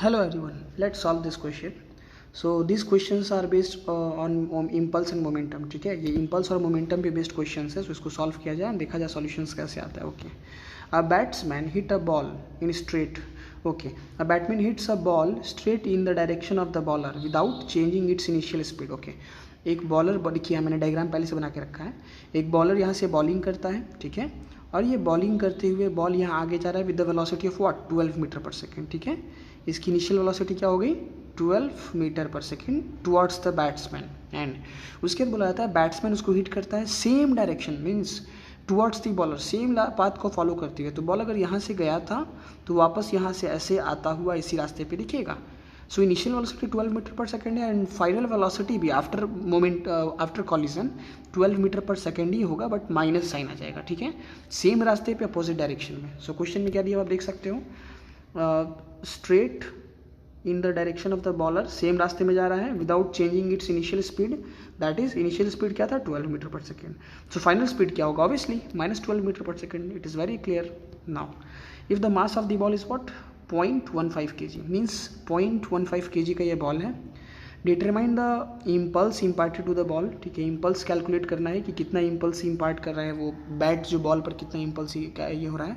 Hello everyone, let's solve this question. So these questions are based on impulse and momentum. ठीक है, ये impulse और momentum पे based questions है, so इसको solve किया जाए, देखा जाए solutions कैसे आता है. Okay, a batsman hit a ball in straight. Okay, a batsman hits a ball straight in the direction of the bowler without changing its initial speed. Okay, एक बॉलर, देखिए मैंने डायग्राम पहले से बना के रखा है. एक बॉलर यहाँ से बॉलिंग करता है, ठीक है, और ये बॉलिंग करते हुए बॉल यहाँ आगे जा रहा है with the velocity of what 12 metre per second. ठीक है, इसकी इनिशियल वेलोसिटी क्या हो गई 12 metre per second towards the batsman. And उसके बाद बोला जाता है बैट्समैन उसको हिट करता है same direction means towards the bowler, same path को फॉलो करते हुए. तो बॉल अगर यहाँ से गया था तो वापस यहाँ से ऐसे आता हुआ इसी रास्ते पे दिखेगा. So initial velocity 12 metre per second है एंड फाइनल वेलोसिटी भी after collision 12 metre per second ही होगा, बट माइनस साइन आ जाएगा. ठीक है, सेम रास्ते पे अपोजिट डायरेक्शन में. सो क्वेश्चन में क्या दिया आप देख सकते हो, straight in the direction of the bowler, same रास्ते में जा रहा है without changing it's initial speed. That is initial speed क्या था 12 metre per second. So final speed क्या होगा obviously -12 metre per second. It is very clear. Now if the mass of the ball is what 0.15 kg means 0.15 kg का ये ball है. Determine the impulse imparted to the ball. ठीक है, impulse calculate करना है कि कितना इम्पल्स इम्पार्ट कर रहा है वो बैट जो बॉल पर कितना इम्पल्स ये हो रहा है.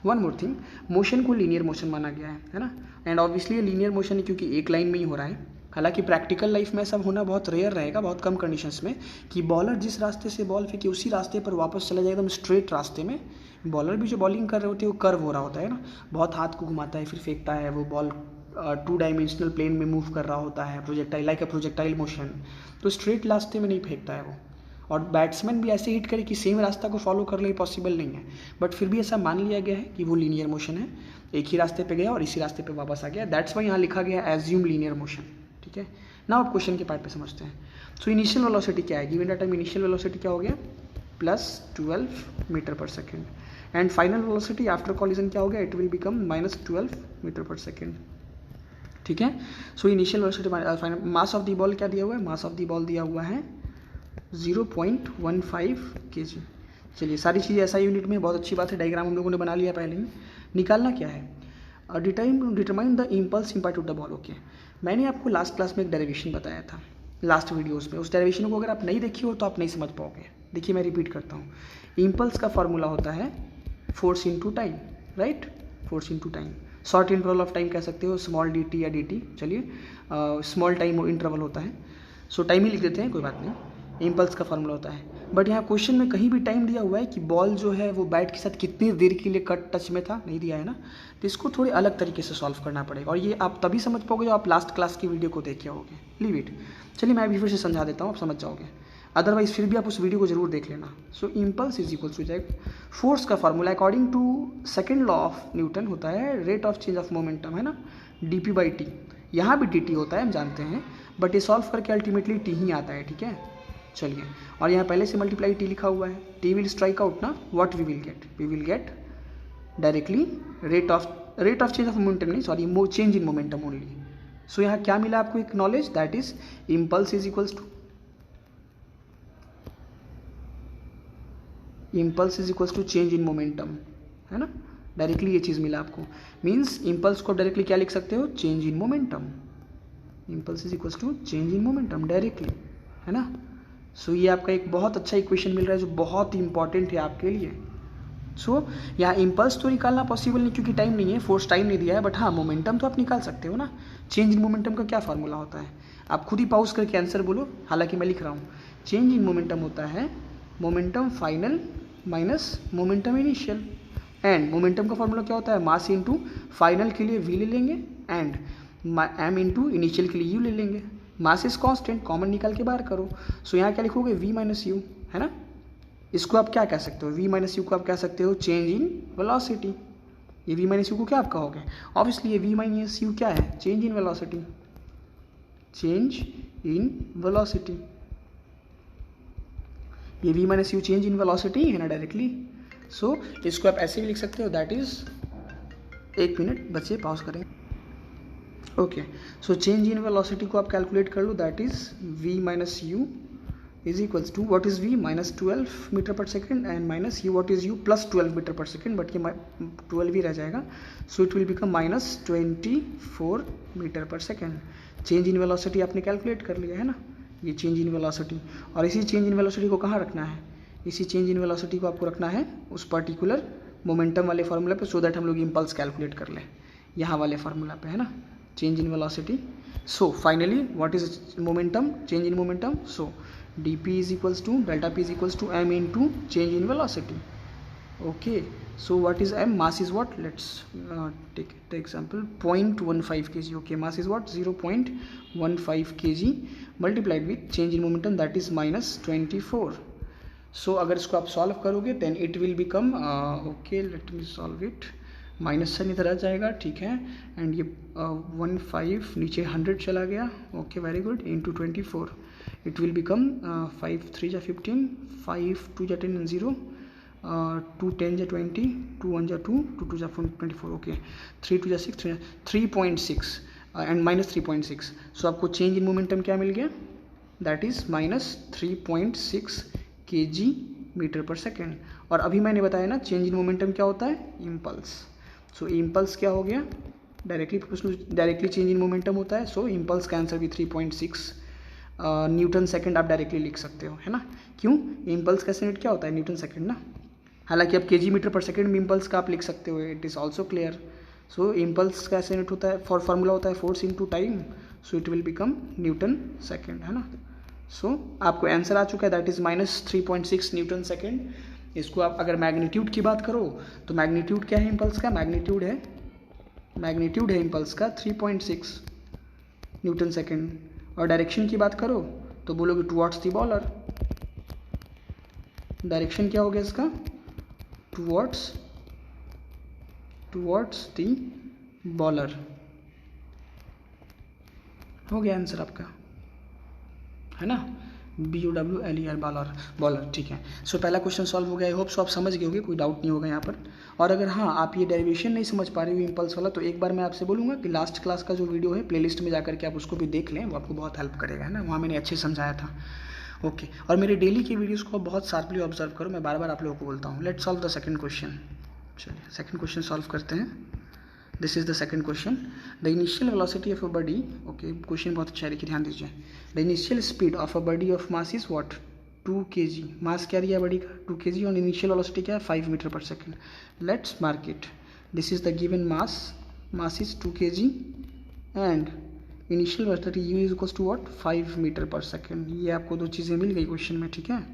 वन मोर थिंग, मोशन को लीनियर मोशन माना गया है ना, एंड ऑब्वियसली लीनियर मोशन है क्योंकि एक लाइन में ही हो रहा है. हालांकि प्रैक्टिकल लाइफ में सब होना बहुत रेयर रहेगा, बहुत कम कंडीशंस में, कि बॉलर जिस रास्ते से बॉल फेंके उसी रास्ते पर वापस चला जाए एकदम स्ट्रेट रास्ते में. बॉलर भी जो बॉलिंग कर रहे होते हैं वो कर्व हो रहा होता है ना, बहुत हाथ को घुमाता है फिर फेंकता है, वो बॉल 2 डायमेंशनल प्लेन में मूव कर रहा होता है, projectile like a projectile motion. तो स्ट्रेट रास्ते में नहीं फेंकता है वो. और बैट्समैन भी ऐसे हिट करे कि सेम रास्ता को फॉलो कर ले, पॉसिबल नहीं है, बट फिर भी ऐसा मान लिया गया है कि वो लीनियर मोशन है, एक ही रास्ते पे गया और इसी रास्ते पे वापस आ गया. दैट्स वाई यहाँ लिखा गया एज्यूम लीनियर मोशन. ठीक है, नाउ आप क्वेश्चन के पार्ट पे समझते हैं. सो इनिशियल वेलोसिटी क्या है, गिवन डाटा में इनिशियल वेलोसिटी क्या हो गया +12 metre per second and final velocity after collision क्या हो गया, it will become -12 metre per second. ठीक है, so initial velocity final. Mass of the ball क्या दिया हुआ है, मास ऑफ द बॉल दिया हुआ है 0.15 kg. चलिए सारी चीज़ें ऐसा यूनिट में, बहुत अच्छी बात है, डायग्राम हम लोगों ने बना लिया पहले ही. निकालना क्या है, determine the impulse impart to the ball. Okay, मैंने आपको लास्ट क्लास में एक डेरिवेशन बताया था लास्ट वीडियोस में. उस डेरिवेशन को अगर आप नहीं देखी हो तो आप नहीं समझ पाओगे. देखिए मैं रिपीट करता हूँ, इम्पल्स का फॉर्मूला होता है force into time, right, force into time. Short interval of time कह सकते हो, स्मॉल dt या dt. चलिए स्मॉल टाइम इंटरवल होता है, सो टाइम ही लिख देते हैं, कोई बात नहीं. इम्पल्स का फॉर्मूला होता है, बट यहाँ क्वेश्चन में कहीं भी टाइम दिया हुआ है कि बॉल जो है वो बैट के साथ कितनी देर के लिए कट टच में था, नहीं दिया है ना. तो इसको थोड़ी अलग तरीके से सॉल्व करना पड़ेगा, और ये आप तभी समझ पाओगे जब आप लास्ट क्लास की वीडियो को देखे होगे. Leave it. चलिए मैं अभी फिर से समझा देता हूँ, आप समझ जाओगे, अदरवाइज फिर भी आप उस वीडियो को जरूर देख लेना. So impulse is equals to जाएगा फोर्स का formula according to second law of Newton होता है rate of change of momentum, है ना, dp/t. यहाँ भी dt होता है हम जानते हैं, बट ये सॉल्व करके अल्टीमेटली t ही आता है. ठीक है, चलिए, और यहाँ पहले से मल्टीप्लाई t लिखा हुआ है. t विल स्ट्राइक आउट ना, what we will get directly rate of change of momentum, नहीं sorry, change in momentum only. So यहाँ क्या मिला आपको एक knowledge, that is impulse is equals to change in momentum, है ना. डायरेक्टली ये चीज़ मिला आपको, मीन्स इम्पल्स को डायरेक्टली क्या लिख सकते हो, change in momentum. Impulse is equals to change in momentum directly, है ना. सो ये आपका एक बहुत अच्छा इक्वेशन मिल रहा है जो बहुत इंपॉर्टेंट है आपके लिए. सो यहाँ इम्पल्स तो निकालना पॉसिबल नहीं क्योंकि टाइम नहीं है, फोर्स टाइम नहीं दिया है, बट हाँ मोमेंटम तो आप निकाल सकते हो ना. चेंज इन मोमेंटम का क्या फार्मूला होता है, आप खुद ही पॉज करके आंसर बोलो, हालांकि मैं लिख रहा हूँ. चेंज इन मोमेंटम होता है momentum final minus momentum initial, and momentum का फॉर्मूला क्या होता है, मास इंटू फाइनल के लिए v ले लेंगे एंड m इंटू इनिशियल के लिए u ले लेंगे. मास इज कांस्टेंट, कॉमन निकाल के बाहर करो. सो यहाँ क्या लिखोगे v माइनस यू, है ना. इसको आप क्या कह सकते हो, v माइनस यू को आप कह सकते हो चेंज इन वेलोसिटी. ये v माइनस यू को क्या आप कहोगे, ऑब्वियसली ये v माइनस यू क्या है, change in velocity. Change in velocity, ये v minus you change in velocity है ना डायरेक्टली. सो इसको आप ऐसे भी लिख सकते हो, दैट इज, एक मिनट बच्चे पॉज करें. Okay, so change in velocity को आप कैलकुलेट कर लो, that is v minus u is equals to what is v minus 12 metre per second and minus u what is u plus 12 metre per second, but ये 12 ही रह जाएगा. So it will become minus 24 metre per second. Change in velocity आपने calculate कर लिया है ना, ये चेंज इन वेलोसिटी. और इसी चेंज इन वेलोसिटी को कहाँ रखना है, इसी चेंज इन वेलोसिटी को आपको रखना है उस पर्टिकुलर मोमेंटम वाले फार्मूला पे, सो दैट हम लोग इम्पल्स कैलकुलेट कर लें यहाँ वाले फार्मूला पे, है ना, change in velocity. So finally what is momentum, change in momentum. So dp is equals to delta p is equals to m into change in velocity. Okay, so what is m, mass is what, let's take the example 0.15 kg. okay, mass is what, 0.15 kg multiplied with change in momentum, that is minus 24. so अगर इसको आप solve करोगे then it will become okay, let me solve it. Minus sign इधर आ जाएगा, ठीक है, and ये 15 नीचे 100 चला गया. Okay, very good. Into 24 it will become 5 3 जा 15, 5 2 जा 10 and 0, 2 10 जा 20, 2 1 जा 2, 2 2 जा 24. ओके, 3 2 जा 6, 3.6 एंड माइनस 3.6. सो आपको चेंज इन मोमेंटम क्या मिल गया, that is minus 3.6 kg metre per second. और अभी मैंने बताया ना चेंज इन मोमेंटम क्या होता है, इम्पल्स. सो इम्पल्स क्या हो गया, डायरेक्टली चेंज इन मोमेंटम होता है. सो इम्पल्स का आंसर भी 3.6 न्यूटन सेकंड आप डायरेक्टली लिख सकते हो, है ना. क्यों, इम्पल्स का यूनिट क्या होता है, न्यूटन सेकंड ना. हालांकि आप केजी मीटर पर सेकंड में इम्पल्स का आप लिख सकते हो, it is also clear. So impulse का यूनिट होता है, फार्मूला होता है force into time. So it will become Newton second, है ना. सो आपको आंसर आ चुका है, that is minus 3.6 Newton second. इसको आप अगर मैग्नीट्यूड की बात करो तो मैग्नीट्यूड क्या है इम्पल्स का, मैग्नीट्यूड है इम्पल्स का 3.6 न्यूटन सेकेंड. और डायरेक्शन की बात करो तो बोलोगे टुवर्ड्स द बॉलर. डायरेक्शन क्या हो गया इसका, टुवर्ड्स द बॉलर. हो गया आंसर आपका, है ना, BOWLER बॉलर. ठीक है. सो पहला क्वेश्चन सॉल्व हो गया. आई होप सो आप समझ गए होंगे, कोई डाउट नहीं होगा यहाँ पर. और अगर हाँ आप ये डेरिवेशन नहीं समझ पा रहे हो इम्पल्स वाला, तो एक बार मैं आपसे बोलूँगा कि लास्ट क्लास का जो वीडियो है प्लेलिस्ट में जाकर के आप उसको भी देख लें, वो आपको बहुत हेल्प करेगा, है ना. वहाँ मैंने अच्छे समझाया था. ओके, और मेरे डेली की वीडियोज़ को बहुत शार्पली ऑब्जर्व करो, मैं बार बार आप लोगों को बोलता हूँ. Let's solve the second question. चलिए सेकंड क्वेश्चन सॉल्व करते हैं. This is the second question. The initial velocity of a body. Okay, question बहुत अच्छा है, देखिए ध्यान दीजिए. The initial speed of a body of mass is what, 2 kg. मास क्या दिया बॉडी का, 2 kg, और इनिशियल वेलोसिटी क्या है, 5 metre per second. Let's mark it. This is the given mass is 2 kg and initial velocity u is equals to what, 5 metre per second. ये आपको दो चीज़ें मिल गई क्वेश्चन में, ठीक है.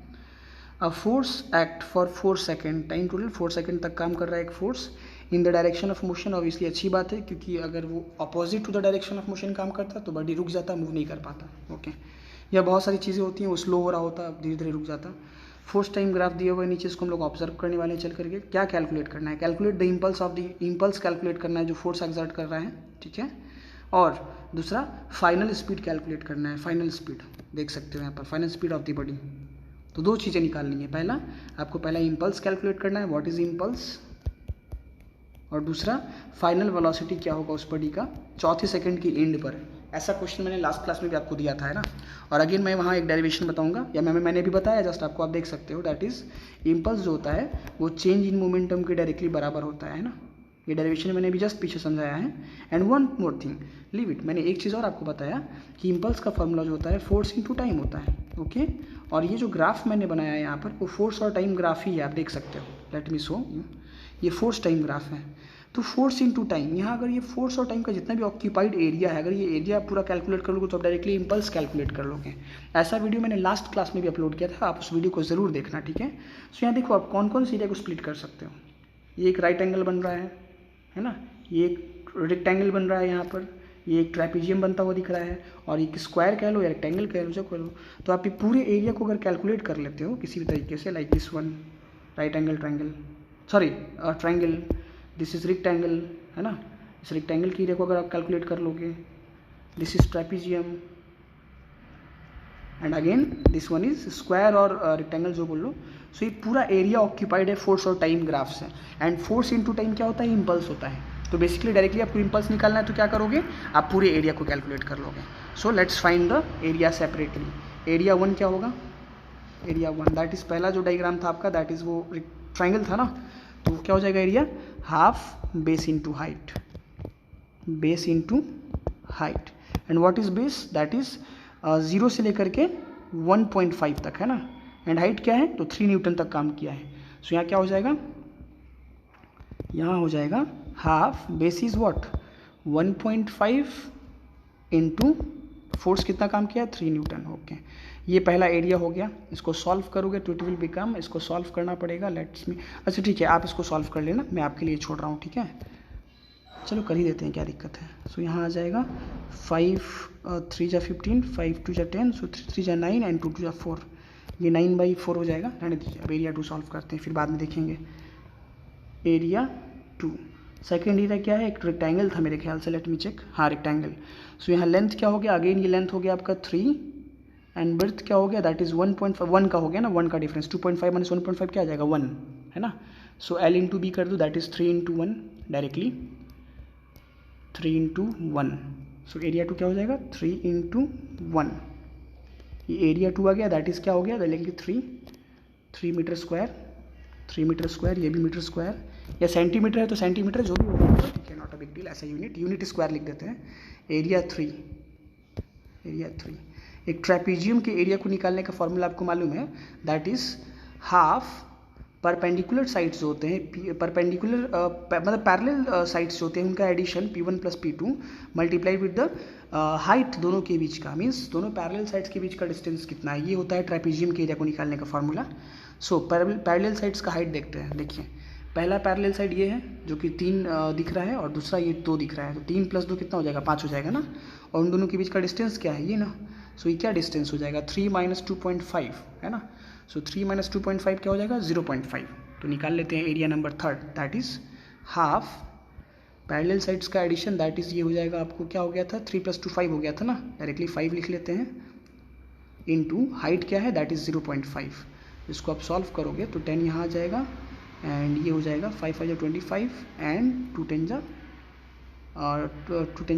A force act for 4 second, time total 4 second तक काम कर रहा है एक force in the direction of motion. Obviously अच्छी बात है, क्योंकि अगर वो opposite to the direction of motion काम करता तो बॉडी रुक जाता, मूव नहीं कर पाता. ओके, या बहुत सारी चीज़ें होती हैं, वो स्लो हो रहा होता, धीरे धीरे रुक जाता. फोर्स टाइम ग्राफ दिया हुआ है नीचे, इसको हम लोग ऑब्जर्व करने वाले हैं. चल करके क्या कैलकुलेट करना है, calculate the impulse of the impulse calculate करना है जो फोर्स एक्सर्ट कर रहा है, ठीक है. और दूसरा फाइनल स्पीड कैलकुलेट करना है. फाइनल स्पीड देख सकते हो यहाँ पर, final speed of the body. तो दो चीज़ें निकालनी है. पहला आपको इम्पल्स कैलकुलेट करना है, व्हाट इज इम्पल्स, और दूसरा फाइनल वेलोसिटी क्या होगा उस बॉडी का चौथे सेकंड की एंड पर. ऐसा क्वेश्चन मैंने लास्ट क्लास में भी आपको दिया था, है ना. और अगेन मैं वहाँ एक डेरिवेशन बताऊंगा, या मैंने भी बताया जस्ट आपको, आप देख सकते हो. दैट इज इम्पल्स जो होता है वो चेंज इन मोमेंटम के डायरेक्टली बराबर होता है ना. ये डेरिवेशन मैंने भी जस्ट पीछे समझाया है. And one more thing, leave it, मैंने एक चीज़ और आपको बताया कि इम्पल्स का फॉर्मूला जो होता है फोर्स इंटू टाइम होता है. ओके, और ये जो ग्राफ मैंने बनाया है यहाँ पर, वो फोर्स और टाइम ग्राफ ही है, आप देख सकते हो. लेट मी शो यू, ये फोर्स टाइम ग्राफ है. तो फोर्स इंटू टाइम, यहाँ अगर ये फोर्स और टाइम का जितना भी ऑक्यूपाइड एरिया है, अगर ये एरिया पूरा कैलकुलेट कर लोगे तो आप डायरेक्टली इम्पल्स कैलकुलेट कर लोगे. ऐसा वीडियो मैंने लास्ट क्लास में भी अपलोड किया था, आप उस वीडियो को ज़रूर देखना, ठीक है. सो यहाँ देखो आप कौन कौन सी एरिया को स्प्लिट कर सकते हो. ये एक राइट एंगल बन रहा है ना, ये एक रेक्टेंगल बन रहा है यहाँ पर, ये एक ट्रैपीजियम बनता हुआ दिख रहा है, और एक स्क्वायर कह लो या रेक्टेंगल कह लो, जो कह लो. तो आप ये पूरे एरिया को अगर कैलकुलेट कर लेते हो किसी भी तरीके से, like this one right angle triangle, this is rectangle, है ना. इस रेक्टेंगल की एरिया को अगर आप कैलकुलेट कर लोगे, this is trapezium, and again this one is square और रेक्टेंगल जो बोल लो. सो ये पूरा एरिया ऑक्यूपाइड है फोर्स और टाइम ग्राफ से. एंड फोर्स इंटू टाइम क्या होता है, इम्पल्स होता है. तो बेसिकली डायरेक्टली आपको इम्पल्स निकालना है तो क्या करोगे, आप पूरे एरिया को कैलकुलेट कर लोगे. So let's find the area separately. Area 1 क्या होगा, एरिया 1 दैट इज़ पहला जो डायग्राम था आपका, दैट इज़ वो ट्राइंगल था ना, तो क्या हो जाएगा area half base into height, base into height. And what is base, that is 0 से लेकर के 1.5 तक है ना, एंड हाइट क्या है तो 3 न्यूटन तक काम किया है। सो यहाँ क्या हो जाएगा, यहाँ हो जाएगा half base is what 1.5 into force कितना काम किया 3 न्यूटन। ओके, ये पहला एरिया हो गया। इसको सॉल्व करोगे तो इट विल बिकम, इसको सॉल्व करना पड़ेगा, लेट्स मी, अच्छा ठीक है आप इसको सॉल्व कर लेना, मैं आपके लिए छोड़ रहा हूँ, ठीक है चलो कर ही देते हैं, क्या दिक्कत है। सो यहाँ आ जाएगा 5 3 जा 15, 5 2 जा 10, सो 3 जा 9 एंड 2 2 जा 4, ये 9/4 हो जाएगा। रहने दीजिए, अब एरिया 2 सॉल्व करते हैं, फिर बाद में देखेंगे। एरिया 2 सेकेंड एरिया क्या है, एक रेक्टेंगल था मेरे ख्याल से, लेट मी चेक, हाँ रेक्टेंगल। सो यहाँ लेंथ क्या हो गया, अगेन ये लेंथ हो गया आपका 3 एंड ब्रेथ क्या हो गया, दैट इज़ 1.1 का हो गया ना, 1 का डिफरेंस, 2.5 माइनस 1.5 क्या आ जाएगा 1 है ना। सो L इंटू बी कर दो, that is 3 into 1 directly, 3 into 1। So area 2 क्या हो जाएगा 3 इंटू 1, ये एरिया 2 आ गया, दैट इज़ क्या हो गया directly 3 metre square, 3 metre square, ये भी मीटर स्क्वायर, या सेंटीमीटर है तो सेंटीमीटर जो भी होगा, ठीक है नॉट अ बिग डील, ऐसा यूनिट स्क्वायर लिख देते हैं। एरिया 3, एरिया 3, एक ट्रेपीजियम के एरिया को निकालने का फॉर्मूला आपको मालूम है, that is half perpendicular sides जो होते हैं, परपेंडिकुलर मतलब पैरेलल साइड्स जो होते हैं उनका addition P1 + P2 multiply with the height दोनों के बीच का, मीन्स दोनों पैरेलल साइड्स के बीच का डिस्टेंस कितना है, ये होता है ट्रेपीजियम के एरिया को निकालने का फॉर्मूला। सो पैरेलल साइड्स का हाइट देखते हैं। देखिए पहला पैरेलल साइड ये है जो कि 3 दिख रहा है, और दूसरा ये 2 दिख रहा है, तो 3 + 2 कितना हो जाएगा 5 हो जाएगा ना, और उन दोनों के बीच का डिस्टेंस क्या है ये ना। सो ये क्या डिस्टेंस हो जाएगा 3 - 2.5 है ना। सो 3 - 2.5 क्या हो जाएगा 0.5। तो निकाल लेते हैं area number 3, that is half parallel sides का एडिशन, दैट इज ये हो जाएगा आपको क्या हो गया था 3 + 2 5 हो गया था ना, डायरेक्टली 5 लिख लेते हैं, इनटू हाइट क्या है दैट इज 0.5। इसको आप सॉल्व करोगे तो 10 यहाँ आ जाएगा, एंड ये हो जाएगा 5 5 = 25 एंड 2 10 जा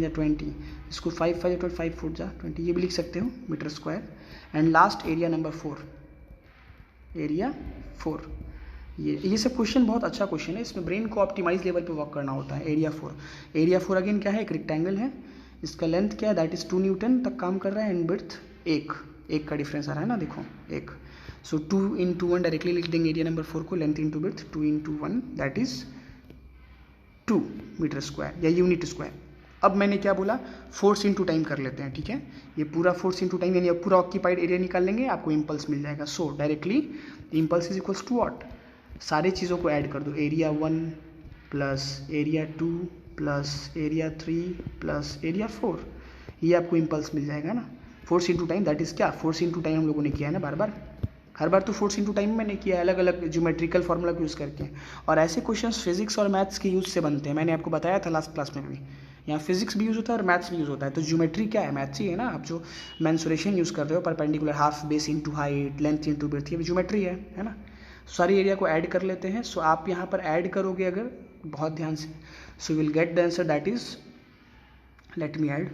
20, इसको 5 5 = 5 4 जा 20, ये भी लिख सकते हो metre square. And last area number 4, area 4, ये सब क्वेश्चन बहुत अच्छा क्वेश्चन है, इसमें ब्रेन को ऑप्टिमाइज लेवल पे वर्क करना होता है। एरिया 4, एरिया 4 अगेन क्या है, एक रेक्टेंगल है, इसका लेंथ क्या है दैट इज 2 न्यूटन तक काम कर रहा है, एंड ब्रेथ 1 का डिफरेंस आ रहा है ना, देखो 1। सो 2 × 1 डायरेक्टली लिख देंगे एरिया नंबर 4 को, length into breadth 2 × 1 that is 2 metre square या यूनिट स्क्वायर। अब मैंने क्या बोला, फोर्स इंटू टाइम कर लेते हैं, ठीक है, ये पूरा फोर्स इंटू टाइम यानी पूरा ऑक्यूपाइड एरिया निकाल लेंगे, आपको इम्पल्स मिल जाएगा। So directly impulse is equals to what, सारे चीज़ों को ऐड कर दो, एरिया 1 + एरिया 2 + एरिया 3 + एरिया 4, ये आपको इम्पल्स मिल जाएगा ना। Force into time that is क्या, फोर्स इंटू टाइम हम लोगों ने किया है ना बार बार, हर बार तो फोर्स इंटू टाइम मैंने किया है अलग अलग ज्योमेट्रिकल फार्मूला को यूज़ करके, और ऐसे क्वेश्चंस फिजिक्स और मैथ्स के यूज़ से बनते हैं, मैंने आपको बताया था लास्ट क्लास में भी। यहाँ फिजिक्स भी यूज़ होता है और मैथ्स भी यूज़ होता है, तो ज्योमेट्री क्या है, मैथ्स ही है ना। आप जो मेंसुरेशन यूज़ कर रहे हो, perpendicular half base into height, length into breath, ये भी ज्योमेट्री है ना। सारी एरिया को ऐड कर लेते हैं। सो आप यहाँ पर ऐड करोगे अगर बहुत ध्यान से, so will get the answer that is, let me add.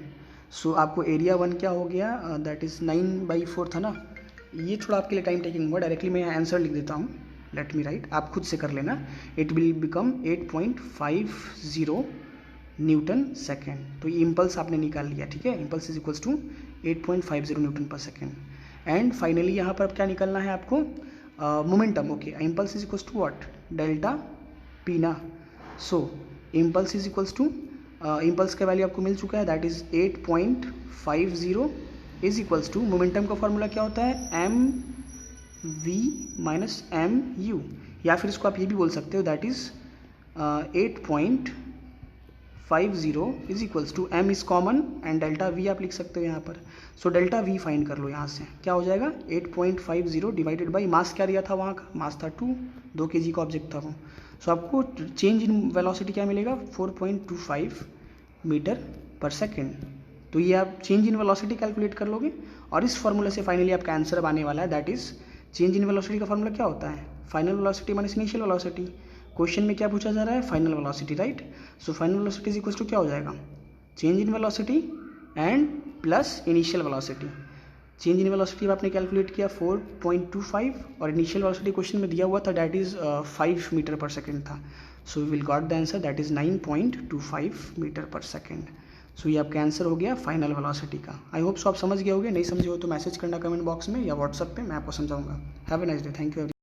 So आपको एरिया 1 क्या हो गया, दैट इज़ 9/4 था ना, ये थोड़ा आपके लिए टाइम टेकिंग हुआ, डायरेक्टली मैं यहाँ आंसर लिख देता हूँ, लेट मी राइट, आप खुद से कर लेना। It will become 8.50 newton second. तो ये इम्पल्स आपने निकाल लिया, ठीक है, impulse is equals to 8.50 newton per second. And finally यहाँ पर क्या निकालना है आपको, momentum. Okay, impulse is equals to what, delta P ना। So impulse is equals to, impulse का वैल्यू आपको मिल चुका है, that is 8.50 is equals to, momentum का फॉर्मूला क्या होता है, mv - mu, या फिर इसको आप ये भी बोल सकते हो, that is 8.50 is equals to, m is common and delta v आप लिख सकते हो यहाँ पर। सो डेल्टा v फाइंड कर लो यहाँ से, क्या हो जाएगा 8.50 डिवाइडेड बाई मास क्या दिया था वहाँ का, मास था 2 kg का ऑब्जेक्ट था वो। सो आपको चेंज इन वेलोसिटी क्या मिलेगा 4.25 मीटर पर सेकेंड। तो ये आप चेंज इन वेलोसिटी कैलकुलेट कर लोगे, और इस फॉर्मूले से फाइनली आपका आंसर अब आने वाला है, that is change in velocity का फॉर्मूला क्या होता है, final velocity minus initial velocity. Question में क्या पूछा जा रहा है, final velocity, right. So final velocity is equal to क्या हो जाएगा, change in velocity and plus initial velocity. Change in velocity आपने कैलकुलेट किया 4.25 और इनिशियल वेलोसिटी क्वेश्चन में दिया हुआ था that is 5 metre per second था. So we will got the answer that is 9.25 metre per second. So ये आपका आंसर हो गया फाइनल वेलोसिटी का. आई होप सो आप समझ गए होगे. नहीं समझे हो तो मैसेज करना कमेंट बॉक्स में या व्हाट्सएप पे, मैं आपको समझाऊंगा. Have a nice day. Thank you.